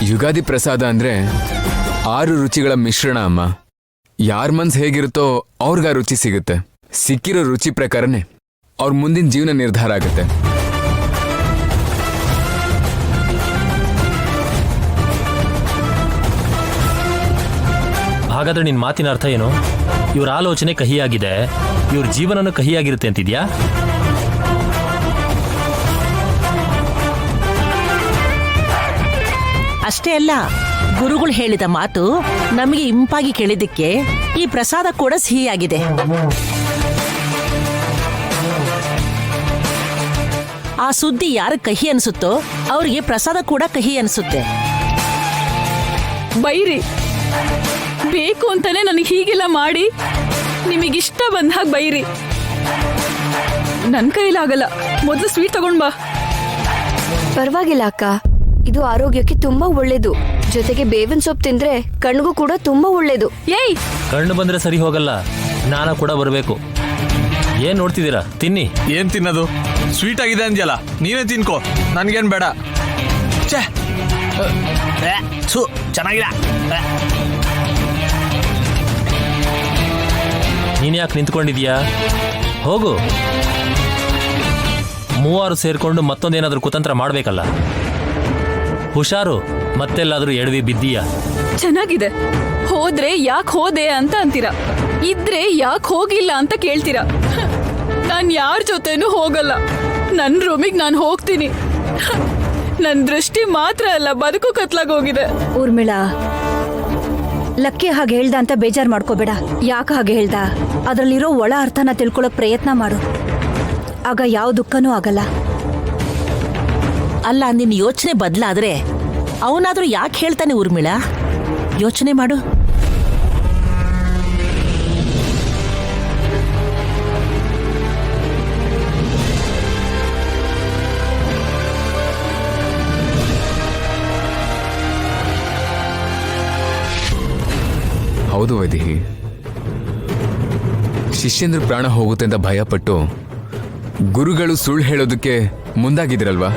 ಯುಗಾದಿ ಪ್ರಸಾದ ಅಂದ್ರೆ 6 ರುಚಿಗಳ ಮಿಶ್ರಣ ಅಮ್ಮ. ಯಾರ ಮನ್ಸು ಹೇಗಿರುತ್ತೋ ಅವ್ರಿಗ ರುಚಿ ಸಿಗುತ್ತೆ. ಸಿಕ್ಕಿರೋ ರುಚಿ ಪ್ರಕಾರನೇ ಅವ್ರ ಮುಂದಿನ ಜೀವನ ನಿರ್ಧಾರ ಆಗುತ್ತೆ. ಹಾಗಾದ್ರೆ ನಿನ್ ಮಾತಿನ ಅರ್ಥ ಏನು? ಇವ್ರ ಆಲೋಚನೆ ಕಹಿಯಾಗಿದೆ, ಇವ್ರ ಜೀವನನೂ ಕಹಿಯಾಗಿರುತ್ತೆ ಅಂತಿದ್ಯಾ? ಅಷ್ಟೇ ಅಲ್ಲ, ಗುರುಗಳು ಹೇಳಿದ ಮಾತು ನಮಗೆ ಇಂಪಾಗಿ ಕೇಳಿದ್ದಕ್ಕೆ ಈ ಪ್ರಸಾದ ಕೂಡ ಸಿಹಿಯಾಗಿದೆ. ಆ ಸುದ್ದಿ ಯಾರು ಕಹಿ ಅನ್ಸುತ್ತೋ ಅವ್ರಿಗೆ ಪ್ರಸಾದ ಕೂಡ ಕಹಿ ಅನ್ಸುತ್ತೆ. ಬೈರಿ, ಬೇಕು ಅಂತಾನೆ ನನಗೆ ಹೀಗೆಲ್ಲ ಮಾಡಿ ನಿಮಗಿಷ್ಟ ಬಂದ ಹಾಗೆ ಬೈರಿ. ನನ್ನ ಕೈಲಾಗಲ್ಲ. ಮೊದಲು ಸ್ವೀಟ್ ತಗೊಂಡ್ ಬಾ. ಪರವಾಗಿಲ್ಲ ಅಕ್ಕ, ಇದು ಆರೋಗ್ಯಕ್ಕೆ ತುಂಬಾ ಒಳ್ಳೇದು. ಜೊತೆಗೆ ಬೇವಿನ ಸೊಪ್ಪು ತಿಂದ್ರೆ ಕಣ್ಗೂ ಕೂಡ ತುಂಬಾ ಒಳ್ಳೇದು. ಏಯ್, ಕಣ್ಣು ಬಂದ್ರೆ ಸರಿ ಹೋಗಲ್ಲ, ಜ್ಞಾನ ಕೂಡ ಬರಬೇಕು. ಏನ್ ನೋಡ್ತಿದ್ದೀರಾ? ತಿನ್ನಿ. ಏನ್ ತಿನ್ನೋದು? ಸ್ವೀಟ್ ಆಗಿದೆ ಅಂದ್ಯಲ್ಲ, ನೀನೇ ತಿನ್ಕೋ, ನನ್ಗೇನ್ ಬೇಡ. ಛೇ, ಚೆನ್ನಾಗಿಲ್ಲ. ನೀನ್ ಯಾಕೆ ನಿಂತ್ಕೊಂಡಿದ್ಯಾ? ಹೋಗು. 3 ಸೇರ್ಕೊಂಡು ಮತ್ತೊಂದೇನಾದ್ರೂ ಕುತಂತ್ರ ಮಾಡ್ಬೇಕಲ್ಲ. ಹುಷಾರು, ಮತ್ತೆಲ್ಲಾದ್ರೂ ಎಡವಿ ಬಿದ್ದೀಯಾ? ಚೆನ್ನಾಗಿದೆ. ಹೋದ್ರೆ ಯಾಕೆ ಹೋದೆ ಅಂತ ಅಂತೀರಾ, ಇದ್ರೆ ಯಾಕೆ ಹೋಗಿಲ್ಲ ಅಂತ ಕೇಳ್ತೀರಾ. ನಾನು ಯಾರ ಜೊತೆನೂ ಹೋಗಲ್ಲ. ನನ್ನ ರೂಮಿಗೆ ನಾನು ಹೋಗ್ತೀನಿ. ನನ್ನ ದೃಷ್ಟಿ ಮಾತ್ರ ಅಲ್ಲ, ಬದುಕು ಕತ್ಲಾಗೋಗಿದೆ. ಊರ್ಮಿಳಾ, ಲಕ್ಕಿ ಹಾಗೆ ಹೇಳ್ದ ಅಂತ ಬೇಜಾರು ಮಾಡ್ಕೋಬೇಡ. ಯಾಕೆ ಹಾಗೆ ಹೇಳ್ದ ಅದರಲ್ಲಿರೋ ಒಳ ಅರ್ಥನ ತಿಳ್ಕೊಳಕ್ ಪ್ರಯತ್ನ ಮಾಡು. ಆಗ ಯಾವ ದುಃಖನೂ ಆಗಲ್ಲ. ಅಲ್ಲ, ನಿನ್ನ ಯೋಚನೆ ಬದಲಾದ್ರೆ ಅವನಾದ್ರೂ ಯಾಕೆ ಹೇಳ್ತಾನೆ ಊರ್ಮಿಳಾ? ಯೋಚನೆ ಮಾಡು. ಹೌದು ವೈದೇಹಿ, ಶಿಷ್ಯಂದ್ರ ಪ್ರಾಣ ಹೋಗುತ್ತೆ ಅಂತ ಭಯಪಟ್ಟು ಗುರುಗಳು ಸುಳ್ಳು ಹೇಳೋದಕ್ಕೆ ಮುಂದಾಗಿದ್ರಲ್ವಾ?